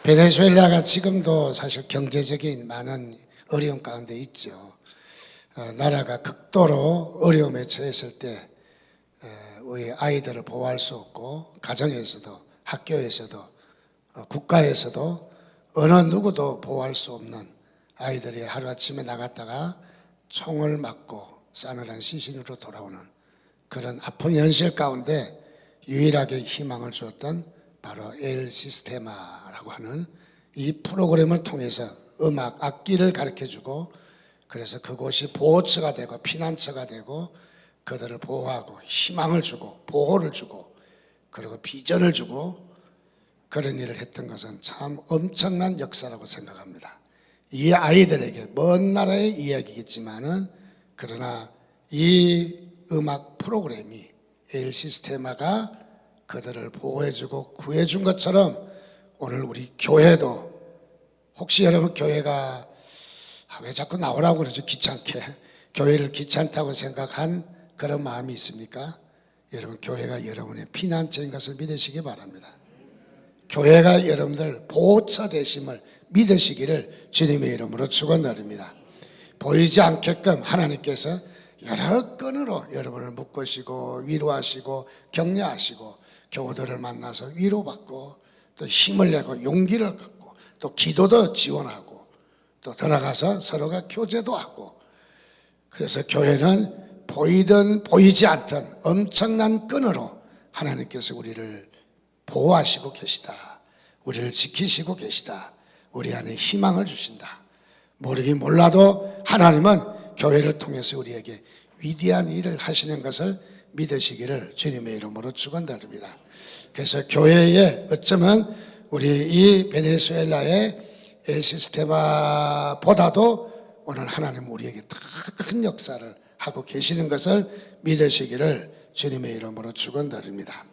베네수엘라가 지금도 사실 경제적인 많은 어려움 가운데 있죠. 나라가 극도로 어려움에 처했을 때 우리 아이들을 보호할 수 없고, 가정에서도 학교에서도 국가에서도 어느 누구도 보호할 수 없는 아이들이 하루아침에 나갔다가 총을 맞고 싸늘한 시신으로 돌아오는 그런 아픈 현실 가운데 유일하게 희망을 주었던 바로 엘 시스테마라고 하는 이 프로그램을 통해서 음악, 악기를 가르쳐주고, 그래서 그곳이 보호처가 되고 피난처가 되고 그들을 보호하고 희망을 주고 보호를 주고 그리고 비전을 주고 그런 일을 했던 것은 참 엄청난 역사라고 생각합니다. 이 아이들에게 먼 나라의 이야기겠지만은, 그러나 이 음악 프로그램이 엘 시스테마가 그들을 보호해주고 구해준 것처럼 오늘 우리 교회도, 혹시 여러분 교회가 왜 자꾸 나오라고 그러죠? 귀찮게. 교회를 귀찮다고 생각한 그런 마음이 있습니까? 여러분, 교회가 여러분의 피난처인 것을 믿으시기 바랍니다. 교회가 여러분들 보호처 되심을 믿으시기를 주님의 이름으로 축원드립니다. 보이지 않게끔 하나님께서 여러 건으로 여러분을 묶으시고 위로하시고 격려하시고, 교우들을 만나서 위로받고 또 힘을 내고 용기를 갖고 또 기도도 지원하고 또 들어가서 서로가 교제도 하고, 그래서 교회는 보이든 보이지 않든 엄청난 끈으로 하나님께서 우리를 보호하시고 계시다, 우리를 지키시고 계시다, 우리 안에 희망을 주신다. 모르긴 몰라도 하나님은 교회를 통해서 우리에게 위대한 일을 하시는 것을 믿으시기를 주님의 이름으로 축원드립니다. 그래서 교회에 어쩌면 우리 이 베네수엘라의 엘 시스테마보다도 오늘 하나님 우리에게 더 큰 역사를 하고 계시는 것을 믿으시기를 주님의 이름으로 축원드립니다.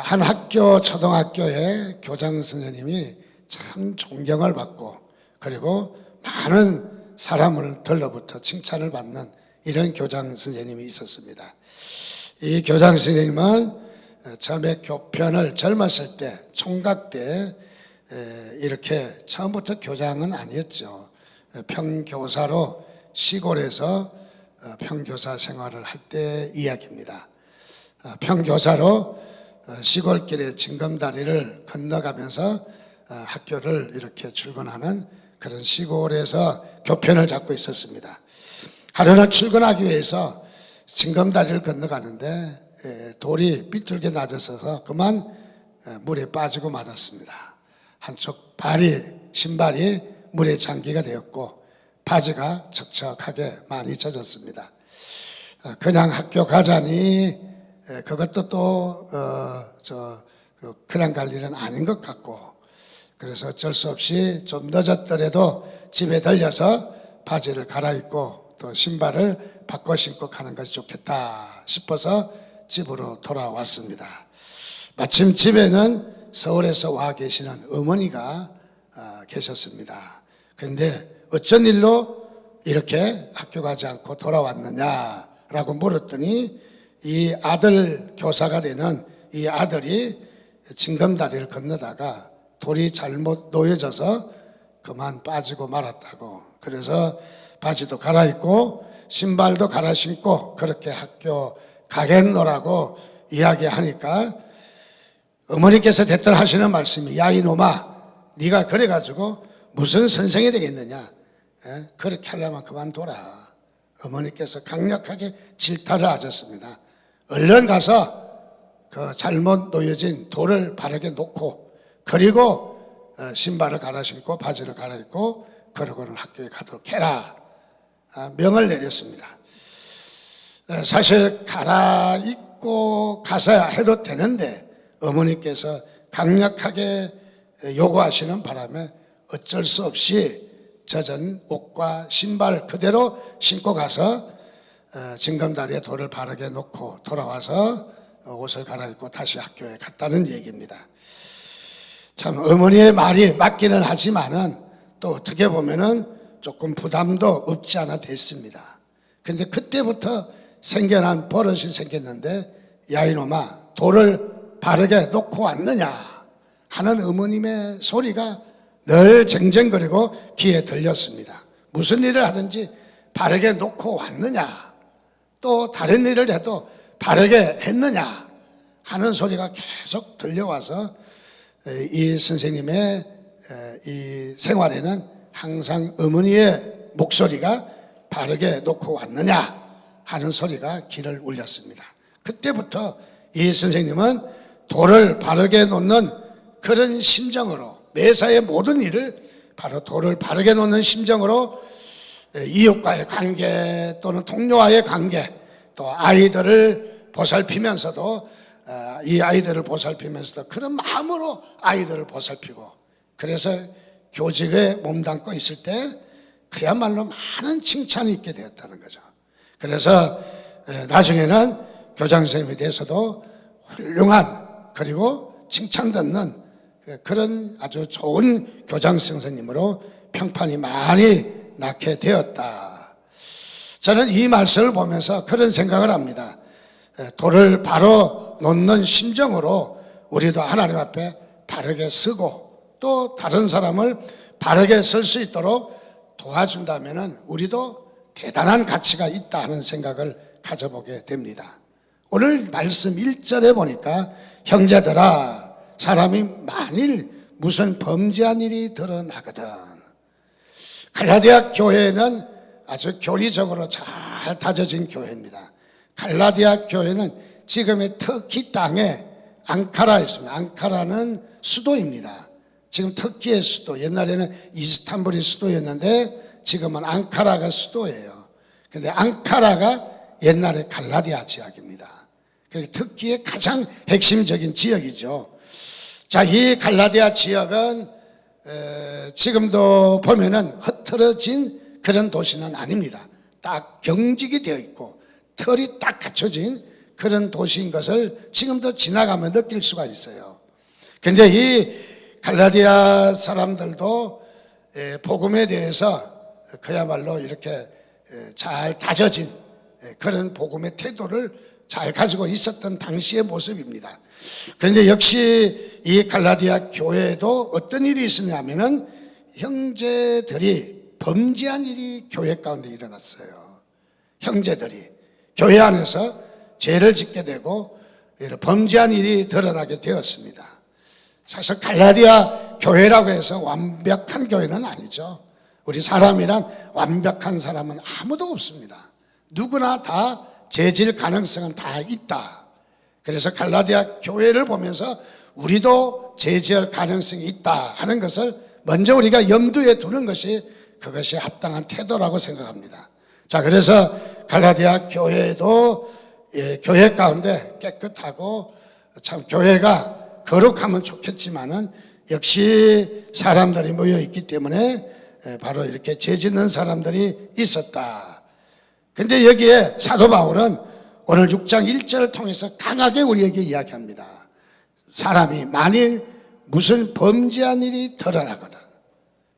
한 학교, 초등학교의 교장 선생님이 참 존경을 받고 그리고 많은 사람을 들로부터 칭찬을 받는 이런 교장 선생님이 있었습니다. 이 교장 선생님은 처음에 교편을 젊었을 때, 총각 때 이렇게 처음부터 교장은 아니었죠. 평교사로 시골에서 평교사 생활을 할 때 이야기입니다. 평교사로 시골길에 징검다리를 건너가면서 학교를 이렇게 출근하는 그런 시골에서 교편을 잡고 있었습니다. 하루는 출근하기 위해서 징검다리를 건너가는데 돌이 삐뚤게 낮았어서 그만 물에 빠지고 맞았습니다. 한쪽 신발이 물에 잠기가 되었고 바지가 척척하게 많이 젖었습니다. 그냥 학교 가자니 그것도 또 그냥 갈 일은 아닌 것 같고, 그래서 어쩔 수 없이 좀 늦었더라도 집에 들려서 바지를 갈아입고 또 신발을 바꿔 신고 가는 것이 좋겠다 싶어서 집으로 돌아왔습니다. 마침 집에는 서울에서 와 계시는 어머니가 계셨습니다. 그런데 어쩐 일로 이렇게 학교 가지 않고 돌아왔느냐라고 물었더니, 이 아들 교사가 되는 이 아들이 징검다리를 건너다가 돌이 잘못 놓여져서 그만 빠지고 말았다고. 그래서 바지도 갈아입고 신발도 갈아 신고 그렇게 학교 가겠노라고 이야기하니까 어머니께서 대뜸 하시는 말씀이, 야 이놈아, 네가 그래가지고 무슨 선생이 되겠느냐, 그렇게 하려면 그만둬라. 어머니께서 강력하게 질타를 하셨습니다. 얼른 가서 그 잘못 놓여진 돌을 바르게 놓고 그리고 신발을 갈아 신고 바지를 갈아입고 그러고는 학교에 가도록 해라, 명을 내렸습니다. 사실 갈아입고 가서야 해도 되는데 어머니께서 강력하게 요구하시는 바람에 어쩔 수 없이 젖은 옷과 신발 그대로 신고 가서 징검다리에 돌을 바르게 놓고 돌아와서 옷을 갈아입고 다시 학교에 갔다는 얘기입니다. 참 어머니의 말이 맞기는 하지만은 또 어떻게 보면은 조금 부담도 없지 않아 됐습니다. 그런데 그때부터 생겨난 버릇이 생겼는데, 야 이놈아, 돌을 바르게 놓고 왔느냐 하는 어머님의 소리가 늘 쟁쟁거리고 귀에 들렸습니다. 무슨 일을 하든지 바르게 놓고 왔느냐, 또 다른 일을 해도 바르게 했느냐 하는 소리가 계속 들려와서 이 선생님의 이 생활에는 항상 어머니의 목소리가 바르게 놓고 왔느냐 하는 소리가 귀를 울렸습니다. 그때부터 이 선생님은 도를 바르게 놓는 그런 심정으로 매사의 모든 일을 바로 도를 바르게 놓는 심정으로 이웃과의 관계 또는 동료와의 관계 또 아이들을 보살피면서도 이 아이들을 보살피면서도 그런 마음으로 아이들을 보살피고 그래서 교직에 몸담고 있을 때 그야말로 많은 칭찬이 있게 되었다는 거죠. 그래서 나중에는 교장 선생님에 대해서도 훌륭한 그리고 칭찬받는 그런 아주 좋은 교장 선생님으로 평판이 많이 낳게 되었다. 저는 이 말씀을 보면서 그런 생각을 합니다. 도를 바로 놓는 심정으로 우리도 하나님 앞에 바르게 서고 또 다른 사람을 바르게 설 수 있도록 도와준다면 우리도 대단한 가치가 있다 하는 생각을 가져보게 됩니다. 오늘 말씀 1절에 보니까 형제들아 사람이 만일 무슨 범죄한 일이 드러나거든. 갈라디아 교회는 아주 교리적으로 잘 다져진 교회입니다. 갈라디아 교회는 지금의 터키 땅에 앙카라에 있습니다. 앙카라는 수도입니다. 지금 터키의 수도, 옛날에는 이스탄불이 수도였는데 지금은 앙카라가 수도예요. 그런데 앙카라가 옛날에 갈라디아 지역입니다. 터키의 가장 핵심적인 지역이죠. 자, 이 갈라디아 지역은 지금도 보면은 흐트러진 그런 도시는 아닙니다. 딱 경직이 되어 있고 털이 딱 갖춰진 그런 도시인 것을 지금도 지나가면 느낄 수가 있어요. 그런데 이 갈라디아 사람들도 복음에 대해서 그야말로 이렇게 잘 다져진 그런 복음의 태도를 잘 가지고 있었던 당시의 모습입니다. 그런데 역시 이 갈라디아 교회에도 어떤 일이 있었냐면은 형제들이 범죄한 일이 교회 가운데 일어났어요. 형제들이 교회 안에서 죄를 짓게 되고 범죄한 일이 드러나게 되었습니다. 사실 갈라디아 교회라고 해서 완벽한 교회는 아니죠. 우리 사람이란 완벽한 사람은 아무도 없습니다. 누구나 다 죄질 가능성은 다 있다. 그래서 갈라디아 교회를 보면서 우리도 죄질 가능성이 있다 하는 것을 먼저 우리가 염두에 두는 것이 그것이 합당한 태도라고 생각합니다. 자, 그래서 갈라디아 교회도 교회 가운데 깨끗하고 참 교회가 거룩하면 좋겠지만은 역시 사람들이 모여 있기 때문에 바로 이렇게 죄 짓는 사람들이 있었다. 근데 여기에 사도 바울은 오늘 6장 1절을 통해서 강하게 우리에게 이야기합니다. 사람이 만일 무슨 범죄한 일이 드러나거든.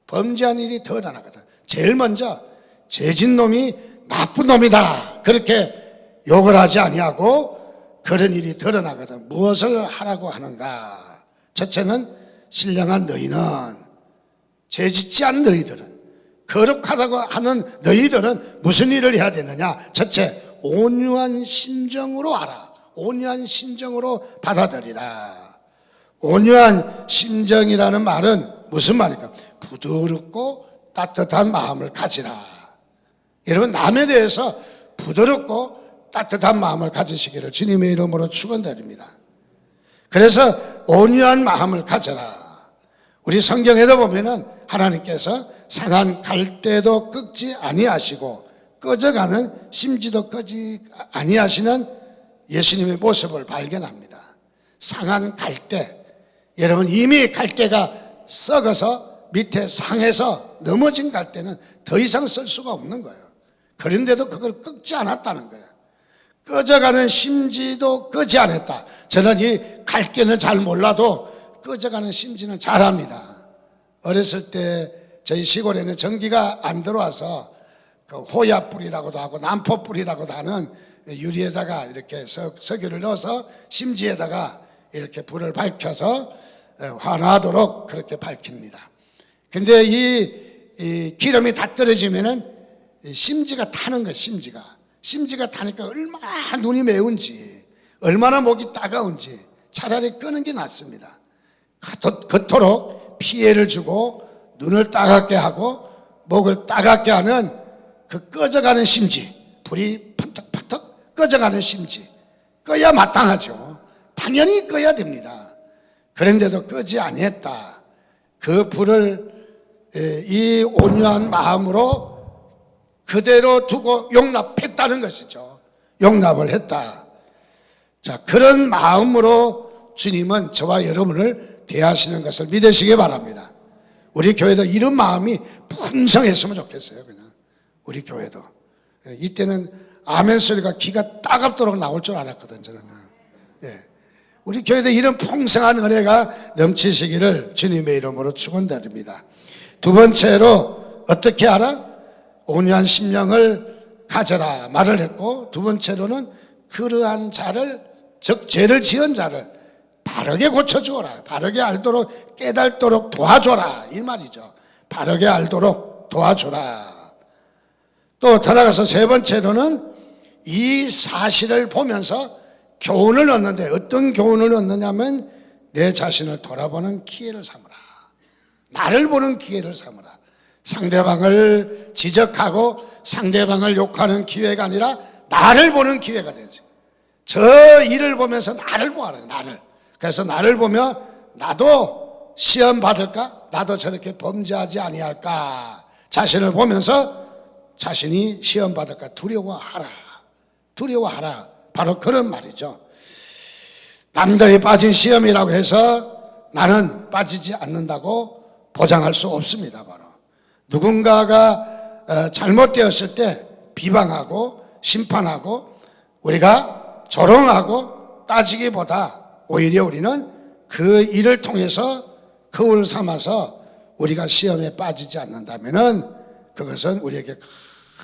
범죄한 일이 드러나거든. 제일 먼저 죄진 놈이 나쁜 놈이다. 그렇게 욕을 하지 아니하고 그런 일이 드러나거든. 무엇을 하라고 하는가? 첫째는 신령한 너희는 죄짓지 않은 너희들은 거룩하다고 하는 너희들은 무슨 일을 해야 되느냐? 첫째, 온유한 심정으로 하라. 온유한 심정으로 받아들이라. 온유한 심정이라는 말은 무슨 말입니까? 부드럽고 따뜻한 마음을 가지라. 여러분, 남에 대해서 부드럽고 따뜻한 마음을 가지시기를 주님의 이름으로 축원드립니다. 그래서 온유한 마음을 가져라. 우리 성경에도 보면은 하나님께서 상한 갈대도 꺾지 아니하시고 꺼져가는 심지도 끄지 아니하시는 예수님의 모습을 발견합니다. 상한 갈대, 여러분 이미 갈대가 썩어서 밑에 상해서 넘어진 갈대는 더 이상 쓸 수가 없는 거예요. 그런데도 그걸 꺾지 않았다는 거예요. 꺼져가는 심지도 끄지 않았다. 저는 이 갈대는 잘 몰라도 꺼져가는 심지는 잘 압니다. 어렸을 때 저희 시골에는 전기가 안 들어와서 그 호야불이라고도 하고 난포불이라고도 하는 유리에다가 이렇게 석유를 넣어서 심지에다가 이렇게 불을 밝혀서 환하도록 그렇게 밝힙니다. 근데 이 기름이 다 떨어지면은 심지가 타는 거예요. 심지가 타니까 얼마나 눈이 매운지, 얼마나 목이 따가운지 차라리 끄는 게 낫습니다. 그토록 피해를 주고 눈을 따갑게 하고 목을 따갑게 하는 그 꺼져가는 심지, 불이 펀덕펀덕 꺼져가는 심지, 꺼야 마땅하죠. 당연히 꺼야 됩니다. 그런데도 끄지 아니했다. 그 불을 이 온유한 마음으로 그대로 두고 용납했다는 것이죠. 용납을 했다. 자, 그런 마음으로 주님은 저와 여러분을 대하시는 것을 믿으시기 바랍니다. 우리 교회도 이런 마음이 풍성했으면 좋겠어요. 그냥 우리 교회도 이때는 아멘 소리가 귀가 따갑도록 나올 줄 알았거든 저는. 우리 교회도 이런 풍성한 은혜가 넘치시기를 주님의 이름으로 축원드립니다. 두 번째로 어떻게 하라? 온유한 심령을 가져라 말을 했고, 두 번째로는 그러한 자를, 즉 죄를 지은 자를 바르게 고쳐주어라, 바르게 알도록 깨달도록 도와줘라 이 말이죠. 바르게 알도록 도와줘라. 또 돌아가서 세 번째로는 이 사실을 보면서 교훈을 얻는데, 어떤 교훈을 얻느냐면 내 자신을 돌아보는 기회를 삼으라. 나를 보는 기회를 삼으라. 상대방을 지적하고 상대방을 욕하는 기회가 아니라 나를 보는 기회가 되지. 저 일을 보면서 나를 보아라. 나를. 그래서 나를 보며 나도 시험 받을까? 나도 저렇게 범죄하지 아니할까? 자신을 보면서 자신이 시험 받을까 두려워하라. 두려워하라. 바로 그런 말이죠. 남들이 빠진 시험이라고 해서 나는 빠지지 않는다고 보장할 수 없습니다. 바로 누군가가 잘못되었을 때 비방하고 심판하고 우리가 조롱하고 따지기보다 오히려 우리는 그 일을 통해서 거울 삼아서 우리가 시험에 빠지지 않는다면은 그것은 우리에게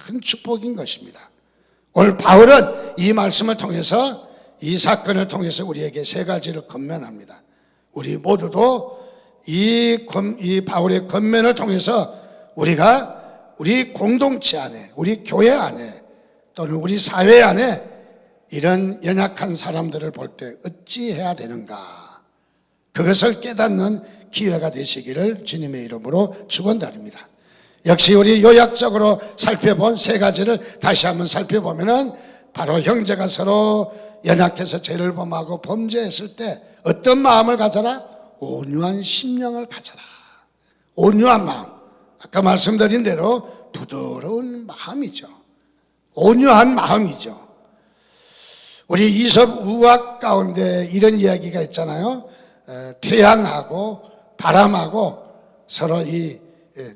큰 축복인 것입니다. 오늘 바울은 이 말씀을 통해서, 이 사건을 통해서 우리에게 세 가지를 권면합니다. 우리 모두도 이 바울의 권면을 통해서 우리가 우리 공동체 안에, 우리 교회 안에 또는 우리 사회 안에 이런 연약한 사람들을 볼 때 어찌 해야 되는가, 그것을 깨닫는 기회가 되시기를 주님의 이름으로 축원드립니다. 역시 우리 요약적으로 살펴본 세 가지를 다시 한번 살펴보면은 바로 형제가 서로 연약해서 죄를 범하고 범죄했을 때 어떤 마음을 가져라? 온유한 심령을 가져라. 온유한 마음. 아까 말씀드린 대로 부드러운 마음이죠. 온유한 마음이죠. 우리 이솝 우악 가운데 이런 이야기가 있잖아요. 태양하고 바람하고 서로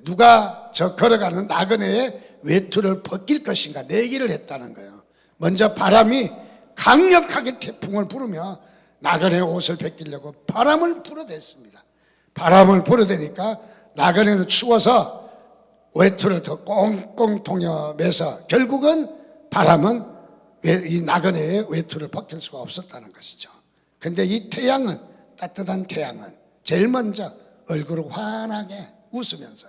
누가 저 걸어가는 나그네의 외투를 벗길 것인가 내기를 했다는 거예요. 먼저 바람이 강력하게 태풍을 부르며 나그네의 옷을 벗기려고 바람을 불어댔습니다. 바람을 불어대니까 나그네는 추워서 외투를 더 꽁꽁 동여매서 결국은 바람은 이 나그네의 외투를 벗길 수가 없었다는 것이죠. 근데 이 태양은, 따뜻한 태양은 제일 먼저 얼굴을 환하게 웃으면서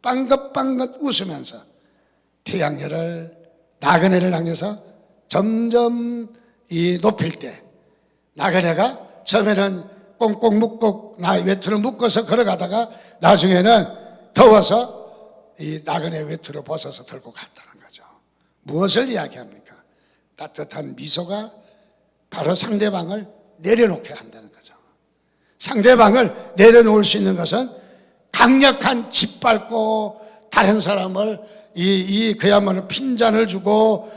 빵긋빵긋 웃으면서 태양열을 나그네를 향해서 점점 높일 때, 나그네가 처음에는 꽁꽁 묶고 외투를 묶어서 걸어가다가 나중에는 더워서 이 나그네 외투를 벗어서 들고 갔다는 거죠. 무엇을 이야기합니까? 따뜻한 미소가 바로 상대방을 내려놓게 한다는 거죠. 상대방을 내려놓을 수 있는 것은 강력한 짓밟고 다른 사람을 그야말로 핀잔을 주고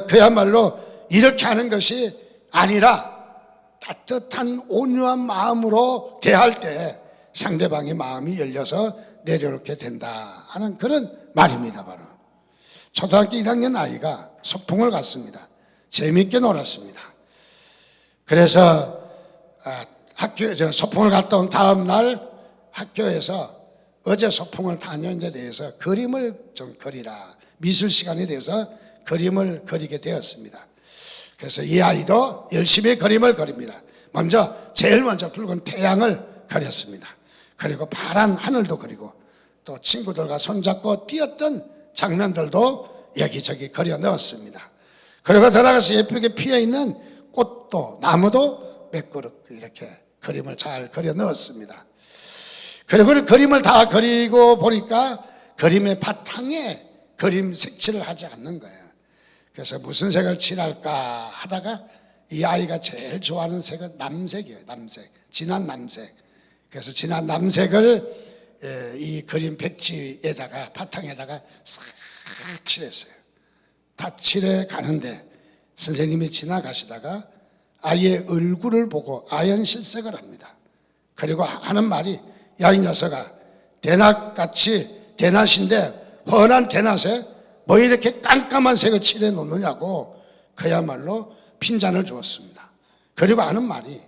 그야말로 이렇게 하는 것이 아니라 따뜻한 온유한 마음으로 대할 때 상대방의 마음이 열려서 내려놓게 된다 하는 그런 말입니다. 바로 초등학교 1학년 아이가 소풍을 갔습니다. 재미있게 놀았습니다. 그래서 학교에 소풍을 갔다 온 다음 날 학교에서 어제 소풍을 다녀온 데 대해서 그림을 좀 그리라, 미술 시간에 대해서 그림을 그리게 되었습니다. 그래서 이 아이도 열심히 그림을 그립니다. 제일 먼저 붉은 태양을 그렸습니다. 그리고 파란 하늘도 그리고 또 친구들과 손잡고 뛰었던 장면들도 여기저기 그려 넣었습니다. 그리고 들어가서 예쁘게 피어있는 꽃도 나무도 몇 그릇 이렇게 그림을 잘 그려 넣었습니다. 그리고 그 그림을 다 그리고 보니까 그림의 바탕에 그림 색칠을 하지 않는 거예요. 그래서 무슨 색을 칠할까 하다가 이 아이가 제일 좋아하는 색은 남색이에요. 남색, 진한 남색. 그래서 진한 남색을 이 그림 백지에다가 바탕에다가 싹 칠했어요. 다 칠해 가는데 선생님이 지나가시다가 아이의 얼굴을 보고 아연실색을 합니다. 그리고 하는 말이, 야 이 녀석아, 대낮같이 대낮인데 훤한 대낮에 뭐 이렇게 깜깜한 색을 칠해 놓느냐고 그야말로 핀잔을 주었습니다. 그리고 하는 말이,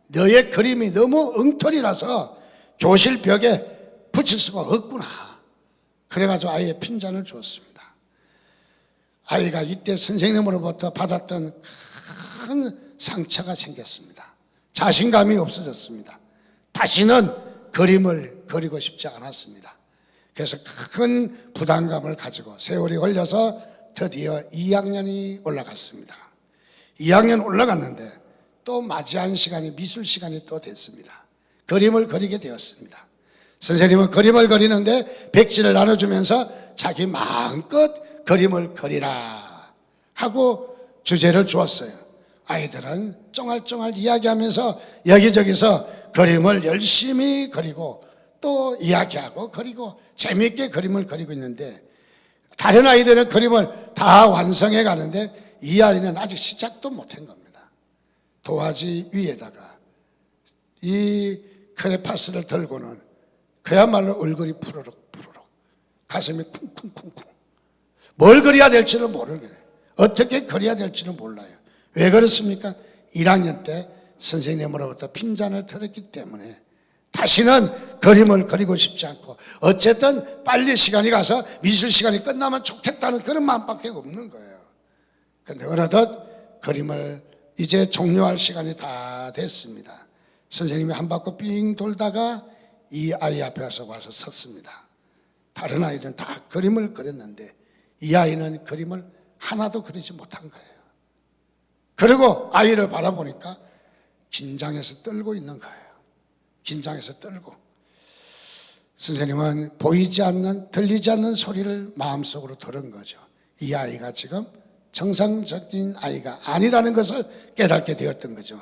너의 그림이 너무 엉터리라서 교실 벽에 붙일 수가 없구나. 그래가지고 아이의 핀잔을 주었습니다. 아이가 이때 선생님으로부터 받았던 큰 상처가 생겼습니다. 자신감이 없어졌습니다. 다시는 그림을 그리고 싶지 않았습니다. 그래서 큰 부담감을 가지고 세월이 걸려서 드디어 2학년이 올라갔습니다. 2학년 올라갔는데 또 맞이한 시간이 미술 시간이 또 됐습니다. 그림을 그리게 되었습니다. 선생님은 그림을 그리는데 백지를 나눠주면서 자기 마음껏 그림을 그리라 하고 주제를 주었어요. 아이들은 쫑알쫑알 이야기하면서 여기저기서 그림을 열심히 그리고 또 이야기하고 그리고 재미있게 그림을 그리고 있는데, 다른 아이들은 그림을 다 완성해 가는데 이 아이는 아직 시작도 못한 겁니다. 도화지 위에다가 이 크레파스를 들고는 그야말로 얼굴이 푸르륵 푸르륵, 가슴이 쿵쿵쿵쿵, 뭘 그려야 될지는 모르겠어요. 어떻게 그려야 될지는 몰라요. 왜 그렇습니까? 1학년 때 선생님으로부터 핀잔을 들었기 때문에 다시는 그림을 그리고 싶지 않고, 어쨌든 빨리 시간이 가서 미술 시간이 끝나면 좋겠다는 그런 마음밖에 없는 거예요. 그런데 어느덧 그림을 이제 종료할 시간이 다 됐습니다. 선생님이 한 바퀴 삥 돌다가 이 아이 앞에 와서 섰습니다. 다른 아이들은 다 그림을 그렸는데 이 아이는 그림을 하나도 그리지 못한 거예요. 그리고 아이를 바라보니까 긴장해서 떨고 있는 거예요. 긴장해서 떨고. 선생님은 보이지 않는, 들리지 않는 소리를 마음속으로 들은 거죠. 이 아이가 지금 정상적인 아이가 아니라는 것을 깨닫게 되었던 거죠.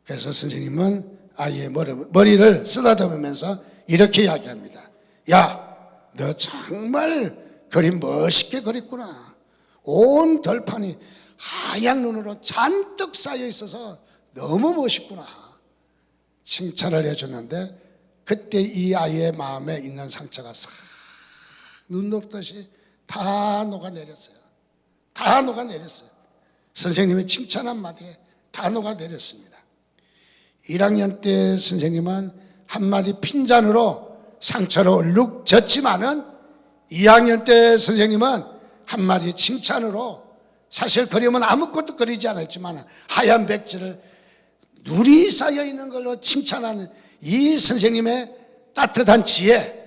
그래서 선생님은 아이의 머리를 쓰다듬으면서 이렇게 이야기합니다. 야, 너 정말 그림 멋있게 그렸구나. 온 덜판이 하얀 눈으로 잔뜩 쌓여 있어서 너무 멋있구나. 칭찬을 해줬는데 그때 이 아이의 마음에 있는 상처가 싹 눈 녹듯이 다 녹아내렸어요. 다 녹아내렸어요. 선생님의 칭찬 한마디에 다 녹아내렸습니다. 1학년 때 선생님은 한마디 핀잔으로 상처를 얼룩 졌지만은 2학년 때 선생님은 한마디 칭찬으로, 사실 그림은 아무것도 그리지 않았지만 하얀 백지를 눈이 쌓여 있는 걸로 칭찬하는 이 선생님의 따뜻한 지혜,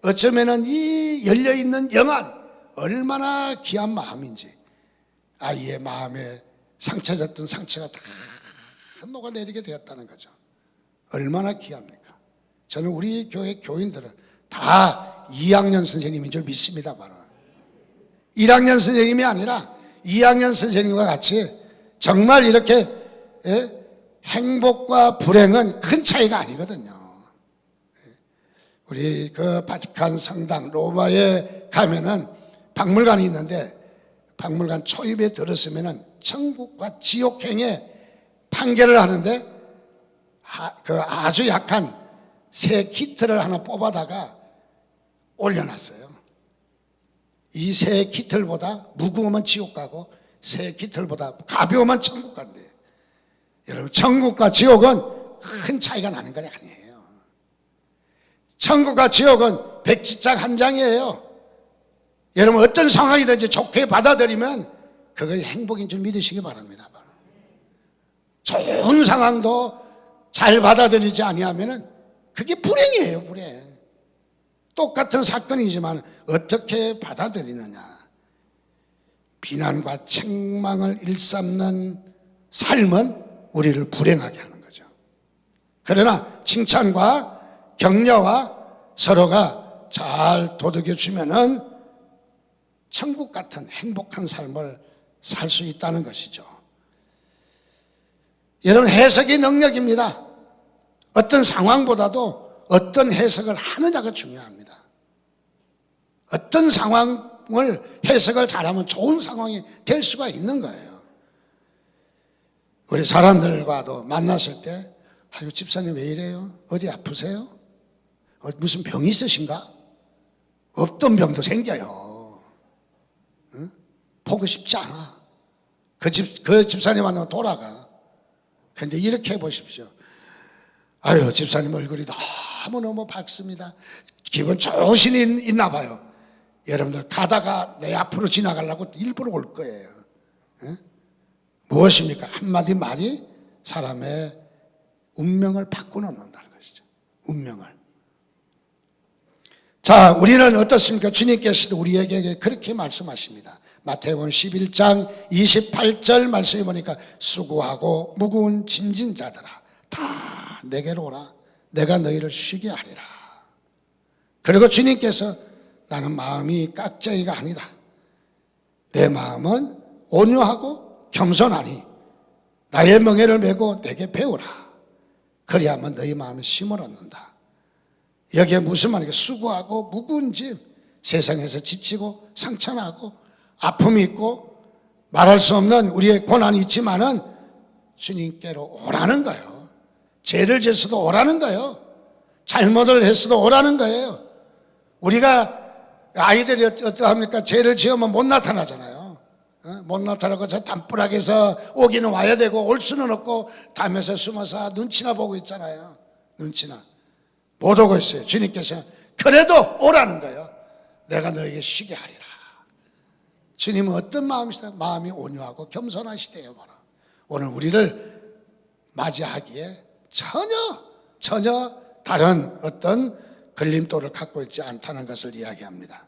어쩌면은 이 열려있는 영안, 얼마나 귀한 마음인지 아이의 마음에 상처졌던 상처가 다 녹아내리게 되었다는 거죠. 얼마나 귀합니까? 저는 우리 교회 교인들은 다 2학년 선생님인 줄 믿습니다. 바로 1학년 선생님이 아니라 2학년 선생님과 같이 정말 이렇게 행복과 불행은 큰 차이가 아니거든요. 우리 그 바티칸 성당 로마에 가면은 박물관이 있는데 박물관 초입에 들었으면은 천국과 지옥행의 판결을 하는데 그 아주 약한 새 키트를 하나 뽑아다가 올려놨어요. 이 새 깃털보다 무거우면 지옥 가고 새 깃털보다 가벼우면 천국 간대. 여러분, 천국과 지옥은 큰 차이가 나는 건 아니에요. 천국과 지옥은 백지장 한 장이에요. 여러분, 어떤 상황이든지 좋게 받아들이면 그것이 행복인 줄 믿으시기 바랍니다. 좋은 상황도 잘 받아들이지 아니하면 그게 불행이에요, 불행. 똑같은 사건이지만 어떻게 받아들이느냐. 비난과 책망을 일삼는 삶은 우리를 불행하게 하는 거죠. 그러나 칭찬과 격려와 서로가 잘 도둑여주면은 천국 같은 행복한 삶을 살 수 있다는 것이죠. 이런 해석의 능력입니다. 어떤 상황보다도 어떤 해석을 하느냐가 중요합니다. 어떤 상황을 해석을 잘하면 좋은 상황이 될 수가 있는 거예요. 우리 사람들과도 만났을 때 아유 집사님 왜 이래요? 어디 아프세요? 무슨 병이 있으신가? 없던 병도 생겨요. 응? 보고 싶지 않아. 그 집사님 만나면 돌아가. 그런데 이렇게 해보십시오. 아유 집사님 얼굴이 너무너무 밝습니다. 기분 좋으신 일 있나 봐요. 여러분들 가다가 내 앞으로 지나가려고 일부러 올 거예요. 응? 무엇입니까? 한마디 말이 사람의 운명을 바꿔놓는다는 것이죠. 운명을. 자, 우리는 어떻습니까? 주님께서도 우리에게 그렇게 말씀하십니다. 마태복음 11장 28절 말씀해 보니까 수고하고 무거운 짐진 자들아 다 내게로 오라. 내가 너희를 쉬게 하리라. 그리고 주님께서 나는 마음이 깍쟁이가 아니다. 내 마음은 온유하고 겸손하니 나의 멍에를 메고 내게 배우라. 그리하면 너희 마음에 힘을 얻는다. 여기에 무슨 말이냐? 수고하고 무거운 짐, 세상에서 지치고 상처나고 아픔이 있고 말할 수 없는 우리의 고난이 있지만은 주님께로 오라는 거예요. 죄를 지어서도 오라는 거예요. 잘못을 했어도 오라는 거예요. 우리가 아이들이 어떠합니까? 죄를 지으면 못 나타나잖아요. 못 나타나고 저 담벼락에서 오기는 와야 되고 올 수는 없고 담에서 숨어서 눈치나 보고 있잖아요. 눈치나 못 오고 있어요. 주님께서 그래도 오라는 거예요. 내가 너에게 쉬게 하리라. 주님은 어떤 마음이시다? 마음이 온유하고 겸손하시대요. 오늘 우리를 맞이하기에 전혀 다른 어떤 걸림돌을 갖고 있지 않다는 것을 이야기합니다.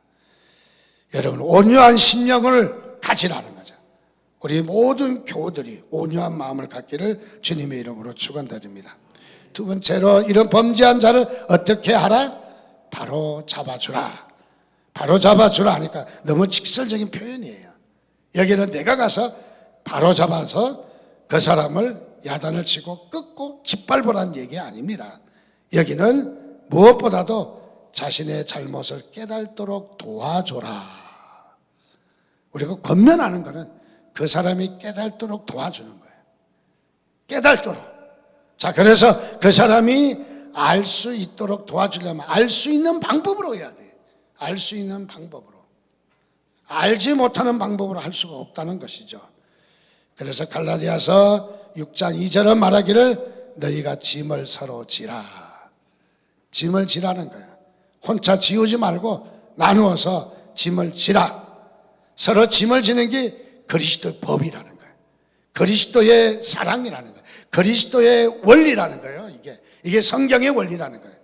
여러분 온유한 심령을 가지라는 거죠. 우리 모든 교우들이 온유한 마음을 갖기를 주님의 이름으로 축원드립니다. 두 번째로 이런 범죄한 자를 어떻게 하라? 바로 잡아주라. 바로 잡아주라 하니까 너무 직설적인 표현이에요. 여기는 내가 가서 바로 잡아서 그 사람을 야단을 치고 끄고 짓밟으라는 얘기 아닙니다. 여기는 무엇보다도 자신의 잘못을 깨닫도록 도와줘라. 우리가 권면하는 것은 그 사람이 깨닫도록 도와주는 거예요. 깨닫도록. 자, 그래서 그 사람이 알 수 있도록 도와주려면 알 수 있는 방법으로 해야 돼요. 알 수 있는 방법으로. 알지 못하는 방법으로 할 수가 없다는 것이죠. 그래서 갈라디아서 6장 2절은 말하기를 너희가 짐을 서로 지라. 짐을 지라는 거예요. 혼자 지우지 말고 나누어서 짐을 지라. 서로 짐을 지는 게 그리스도의 법이라는 거예요. 그리스도의 사랑이라는 거예요. 그리스도의 원리라는 거예요. 이게 성경의 원리라는 거예요.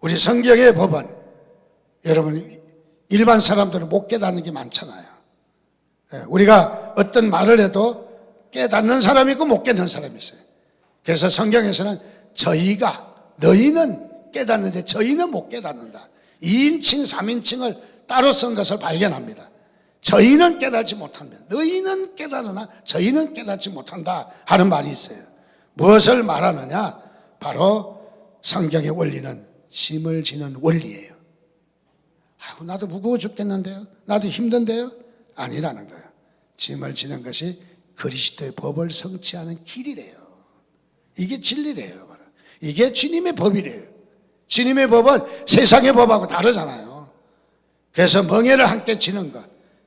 우리 성경의 법은 여러분 일반 사람들은 못 깨닫는 게 많잖아요. 우리가 어떤 말을 해도 깨닫는 사람이 있고 못 깨닫는 사람이 있어요. 그래서 성경에서는 너희는 깨닫는데 저희는 못 깨닫는다. 2인칭, 3인칭을 따로 쓴 것을 발견합니다. 저희는 깨닫지 못합니다. 너희는 깨달으나 저희는 깨닫지 못한다 하는 말이 있어요. 무엇을 말하느냐? 바로 성경의 원리는 짐을 지는 원리예요. 아이고, 나도 무거워 죽겠는데요? 나도 힘든데요? 아니라는 거예요. 짐을 지는 것이 그리스도의 법을 성취하는 길이래요. 이게 진리래요. 이게 주님의 법이래요. 주님의 법은 세상의 법하고 다르잖아요. 그래서 멍에를 함께 지는 것,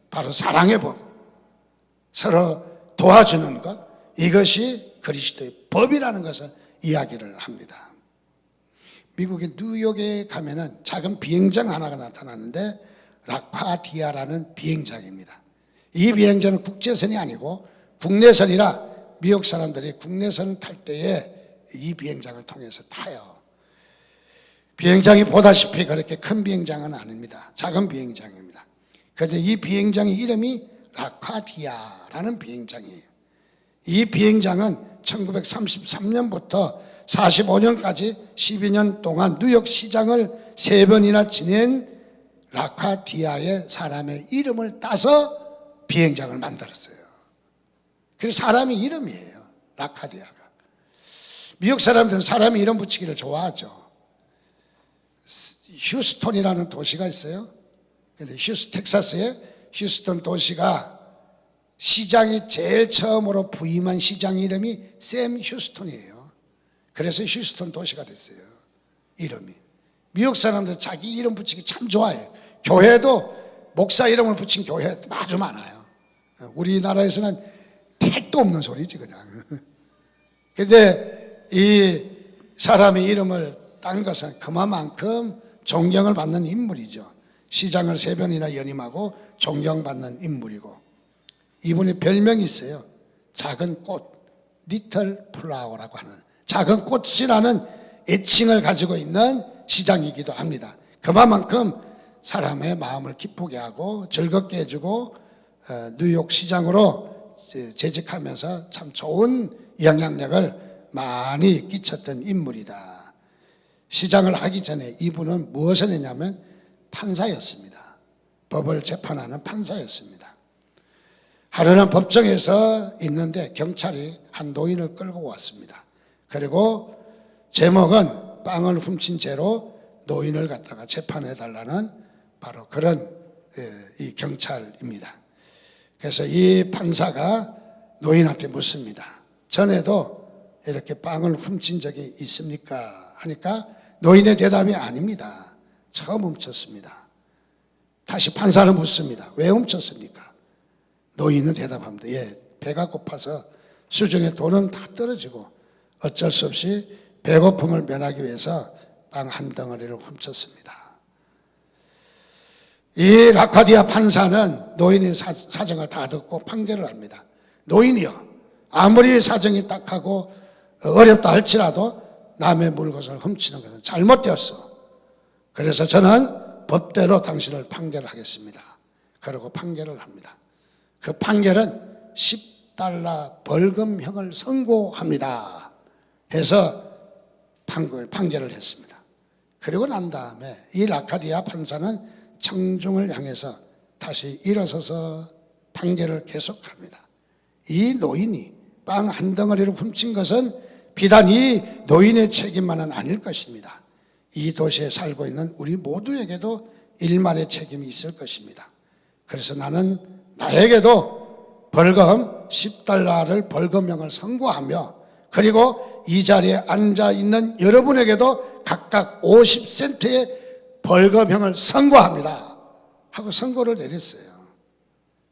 바로 사랑의 법, 서로 도와주는 것, 이것이 그리스도의 법이라는 것을 이야기를 합니다. 미국의 뉴욕에 가면은 작은 비행장 하나가 나타났는데 라콰디아라는 비행장입니다. 이 비행장은 국제선이 아니고 국내선이라 미국 사람들이 국내선 탈 때에 이 비행장을 통해서 타요. 비행장이 보다시피 그렇게 큰 비행장은 아닙니다. 작은 비행장입니다. 그런데 이 비행장의 이름이 라카디아라는 비행장이에요. 이 비행장은 1933년부터 45년까지 12년 동안 뉴욕 시장을 3번이나 지낸 라카디아의 사람의 이름을 따서 비행장을 만들었어요. 그래서 사람의 이름이에요. 라카디아가. 미국 사람들은 사람의 이름 붙이기를 좋아하죠. 휴스턴이라는 도시가 있어요. 근데 텍사스의 휴스턴 도시가 시장이 제일 처음으로 부임한 시장 이름이 샘 휴스턴이에요. 그래서 휴스턴 도시가 됐어요. 이름이. 미국 사람들 자기 이름 붙이기 참 좋아해요. 교회도 목사 이름을 붙인 교회 아주 많아요. 우리나라에서는 택도 없는 소리지 그냥. 근데 이 사람의 이름을 딴 것은 그만큼 존경을 받는 인물이죠. 시장을 3번이나 연임하고 존경받는 인물이고, 이분이 별명이 있어요. 작은 꽃, 리틀 플라워라고 하는 작은 꽃이라는 애칭을 가지고 있는 시장이기도 합니다. 그만큼 사람의 마음을 기쁘게 하고 즐겁게 해주고 뉴욕 시장으로 재직하면서 참 좋은 영향력을 많이 끼쳤던 인물이다. 시장을 하기 전에 이분은 무엇을 했냐면 판사였습니다. 법을 재판하는 판사였습니다. 하루는 법정에서 있는데 경찰이 한 노인을 끌고 왔습니다. 그리고 제목은 빵을 훔친 죄로 노인을 갖다가 재판해 달라는 바로 그런 이 경찰입니다. 그래서 이 판사가 노인한테 묻습니다. 전에도 이렇게 빵을 훔친 적이 있습니까? 하니까 노인의 대답이 아닙니다. 처음 훔쳤습니다. 다시 판사는 묻습니다. 왜 훔쳤습니까? 노인은 대답합니다. 예, 배가 고파서 수중에 돈은 다 떨어지고 어쩔 수 없이 배고픔을 면하기 위해서 빵 한 덩어리를 훔쳤습니다. 이 라카디아 판사는 노인의 사정을 다 듣고 판결을 합니다. 노인이요, 아무리 사정이 딱하고 어렵다 할지라도 남의 물건을 훔치는 것은 잘못되었어. 그래서 저는 법대로 당신을 판결하겠습니다. 그리고 판결을 합니다. 그 판결은 $10 벌금형을 선고합니다 해서 판결을 했습니다. 그리고 난 다음에 이 라카디아 판사는 청중을 향해서 다시 일어서서 판결을 계속합니다. 이 노인이 빵 한 덩어리를 훔친 것은 비단 이 노인의 책임만은 아닐 것입니다. 이 도시에 살고 있는 우리 모두에게도 일말의 책임이 있을 것입니다. 그래서 나는 나에게도 벌금 $10를 벌금형을 선고하며, 그리고 이 자리에 앉아 있는 여러분에게도 각각 50센트의 벌금형을 선고합니다 하고 선고를 내렸어요.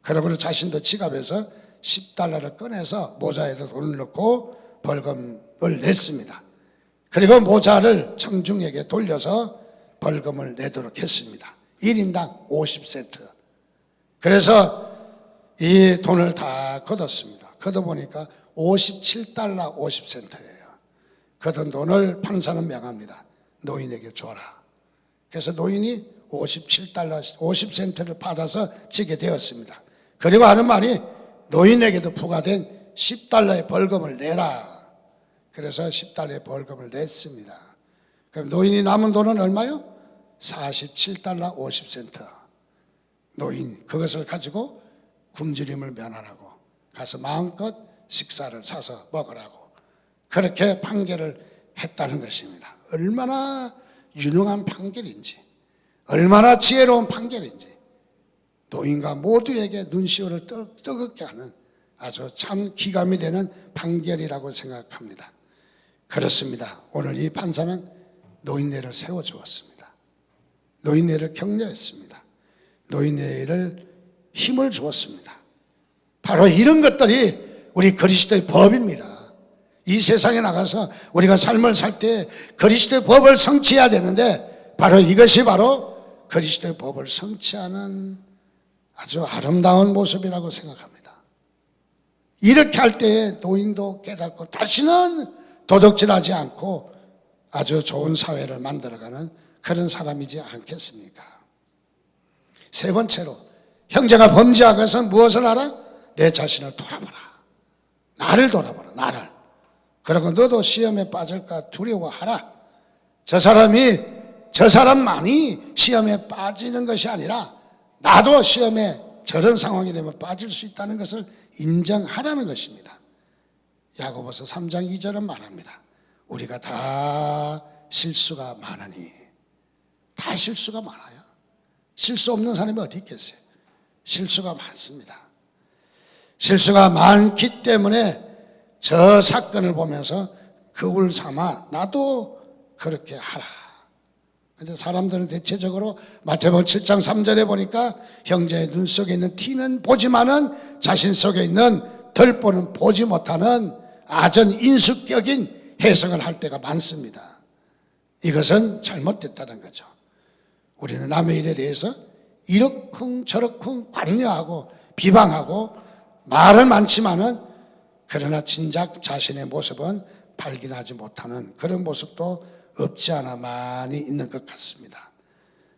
그러고 자신도 지갑에서 $10를 꺼내서 모자에다 돈을 넣고 벌금을 냈습니다. 그리고 모자를 청중에게 돌려서 벌금을 내도록 했습니다. 1인당 50센트. 그래서 이 돈을 다 걷었습니다. 걷어보니까 $57 50센트예요. 걷은 돈을 판사는 명합니다. 노인에게 줘라. 그래서 노인이 $57 50센트를 받아서 지게 되었습니다. 그리고 하는 말이 노인에게도 부과된 $10의 벌금을 내라. 그래서 $10의 벌금을 냈습니다. 그럼 노인이 남은 돈은 얼마요? $47 50센트. 노인 그것을 가지고 굶주림을 면하라고 가서 마음껏 식사를 사서 먹으라고 그렇게 판결을 했다는 것입니다. 얼마나 유능한 판결인지, 얼마나 지혜로운 판결인지, 노인과 모두에게 눈시울을 뜨겁게 하는 아주 참 기감이 되는 판결이라고 생각합니다. 그렇습니다. 오늘 이 판사는 노인네를 세워주었습니다. 노인네를 격려했습니다. 노인네를 힘을 주었습니다. 바로 이런 것들이 우리 그리스도의 법입니다. 이 세상에 나가서 우리가 삶을 살 때 그리스도의 법을 성취해야 되는데, 바로 이것이 바로 그리스도의 법을 성취하는 아주 아름다운 모습이라고 생각합니다. 이렇게 할 때에 노인도 깨닫고 다시는 도둑질하지 않고 아주 좋은 사회를 만들어가는 그런 사람이지 않겠습니까? 세 번째로, 형제가 범죄하고 해서 무엇을 하라? 내 자신을 돌아보라. 나를 돌아보라. 나를. 그리고 너도 시험에 빠질까 두려워하라. 저 사람만이 시험에 빠지는 것이 아니라 나도 시험에 저런 상황이 되면 빠질 수 있다는 것을 인정하라는 것입니다. 야고보서 3장 2절은 말합니다. 우리가 다 실수가 많으니. 다 실수가 많아요. 실수 없는 사람이 어디 있겠어요? 실수가 많습니다. 실수가 많기 때문에 저 사건을 보면서 거울 삼아 나도 그렇게 하라. 그런데 사람들은 대체적으로 마태복음 7장 3절에 보니까 형제의 눈 속에 있는 티는 보지만은 자신 속에 있는 덜보는 보지 못하는 아전 인수격인 해석을 할 때가 많습니다. 이것은 잘못됐다는 거죠. 우리는 남의 일에 대해서 이러쿵 저러쿵 관여하고 비방하고 말은 많지만은 그러나 진작 자신의 모습은 발견하지 못하는 그런 모습도 없지 않아 많이 있는 것 같습니다.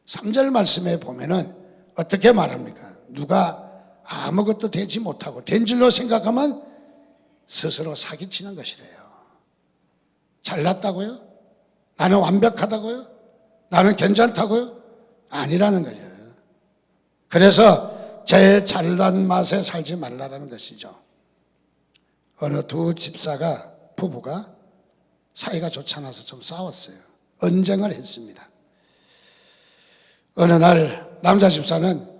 3절 말씀에 보면은 어떻게 말합니까? 누가 아무것도 되지 못하고 된 줄로 생각하면 스스로 사기치는 것이래요. 잘났다고요? 나는 완벽하다고요? 나는 괜찮다고요? 아니라는 거예요. 그래서 제 잘난 맛에 살지 말라라는 것이죠. 어느 두 집사가, 부부가 사이가 좋지 않아서 좀 싸웠어요. 언쟁을 했습니다. 어느 날 남자 집사는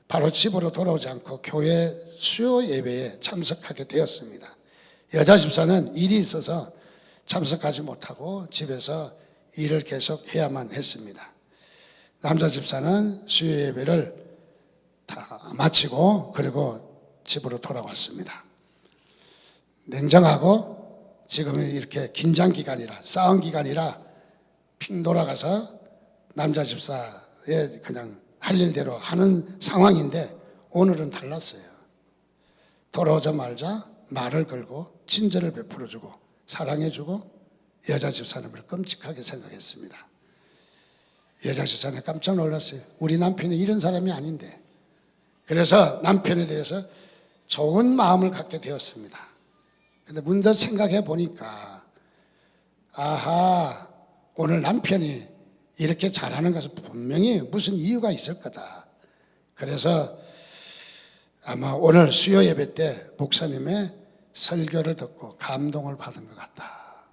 바로 집으로 돌아오지 않고 교회 수요 예배에 참석하게 되었습니다. 여자 집사는 일이 있어서 참석하지 못하고 집에서 일을 계속 해야만 했습니다. 남자 집사는 수요 예배를 다 마치고 그리고 집으로 돌아왔습니다. 냉정하고 지금은 이렇게 긴장 기간이라, 싸움 기간이라 핑 돌아가서 남자 집사의 그냥 할 일대로 하는 상황인데 오늘은 달랐어요. 돌아오자마자 말을 걸고 친절을 베풀어주고 사랑해주고 여자 집사님을 끔찍하게 생각했습니다. 여자 집사님 깜짝 놀랐어요. 우리 남편이 이런 사람이 아닌데. 그래서 남편에 대해서 좋은 마음을 갖게 되었습니다. 근데 문득 생각해 보니까 아하, 오늘 남편이 이렇게 잘하는 것은 분명히 무슨 이유가 있을 거다. 그래서 아마 오늘 수요 예배 때 목사님의 설교를 듣고 감동을 받은 것 같다.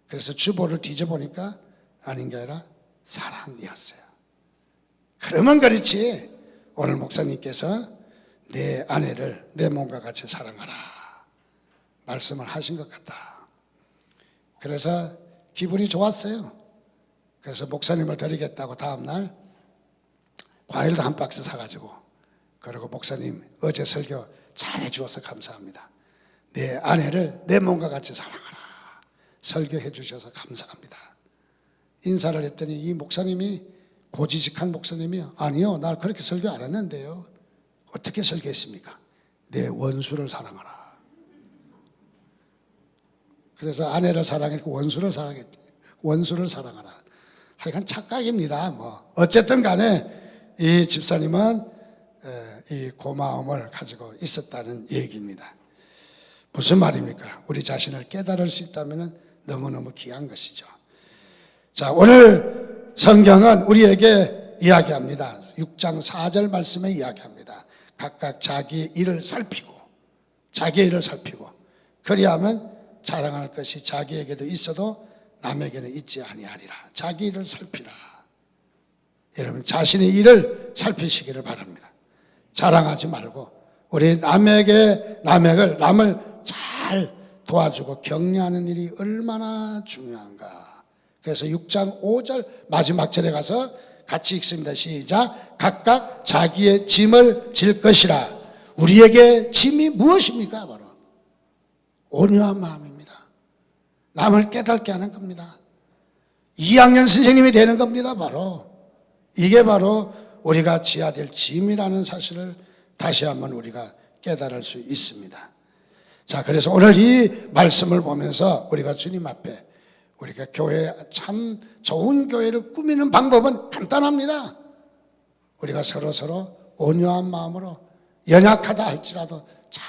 그래서 주보를 뒤져보니까 아닌 게 아니라 사랑이었어요. 그러면 그렇지 오늘 목사님께서 내 아내를 내 몸과 같이 사랑하라 말씀을 하신 것 같다. 그래서 기분이 좋았어요. 그래서 목사님을 드리겠다고 다음날 과일도 한 박스 사가지고 그리고 목사님 어제 설교 잘 해주어서 감사합니다. 내 아내를 내 몸과 같이 사랑하라 설교해 주셔서 감사합니다. 인사를 했더니 이 목사님이 고지식한 목사님이 아니요 나 그렇게 설교 안 했는데요. 어떻게 설교했습니까? 내 원수를 사랑하라. 그래서 아내를 사랑했고 원수를 사랑하라. 하여간 착각입니다. 뭐 어쨌든 간에 이 집사님은 이 고마움을 가지고 있었다는 얘기입니다. 무슨 말입니까? 우리 자신을 깨달을 수 있다면 너무너무 귀한 것이죠. 자, 오늘 성경은 우리에게 이야기합니다. 6장 4절 말씀에 이야기합니다. 각각 자기의 일을 살피고 그리하면 자랑할 것이 자기에게도 있어도 남에게는 있지 아니하리라. 자기 일을 살피라. 여러분 자신의 일을 살피시기를 바랍니다. 자랑하지 말고 우리 남을 잘 도와주고 격려하는 일이 얼마나 중요한가. 그래서 6장 5절 마지막 절에 가서 같이 읽습니다. 시작. 각각 자기의 짐을 질 것이라. 우리에게 짐이 무엇입니까? 바로 온유한 마음입니다. 남을 깨닫게 하는 겁니다. 2학년 선생님이 되는 겁니다. 바로 이게 바로 우리가 져야 될 짐이라는 사실을 다시 한번 우리가 깨달을 수 있습니다. 자, 그래서 오늘 이 말씀을 보면서 우리가 주님 앞에 우리가 교회 참 좋은 교회를 꾸미는 방법은 간단합니다. 우리가 서로 온유한 마음으로 연약하다 할지라도 잘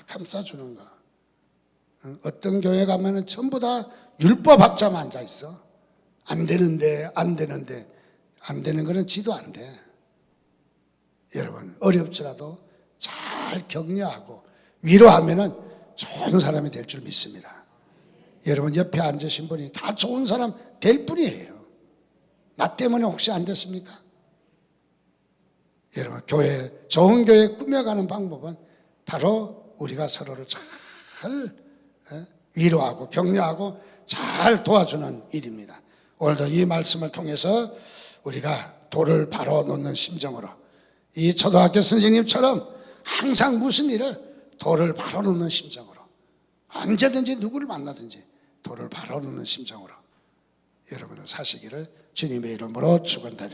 감싸주는 거. 어떤 교회 가면은 전부 다 율법학자만 앉아 있어. 안 되는데 안 되는 거는 지도 안 돼. 여러분 어렵지라도 잘 격려하고 위로하면은 좋은 사람이 될 줄 믿습니다. 여러분 옆에 앉으신 분이 다 좋은 사람 될 뿐이에요. 나 때문에 혹시 안 됐습니까? 여러분 좋은 교회 꾸며가는 방법은 바로 우리가 서로를 잘 위로하고 격려하고 잘 도와주는 일입니다. 오늘도 이 말씀을 통해서 우리가 돌을 바로 놓는 심정으로 이 초등학교 선생님처럼 항상 무슨 일을 돌을 바로 놓는 심정으로 언제든지 누구를 만나든지 돌을 바로 놓는 심정으로 여러분은 사시기를 주님의 이름으로 축원드립니다.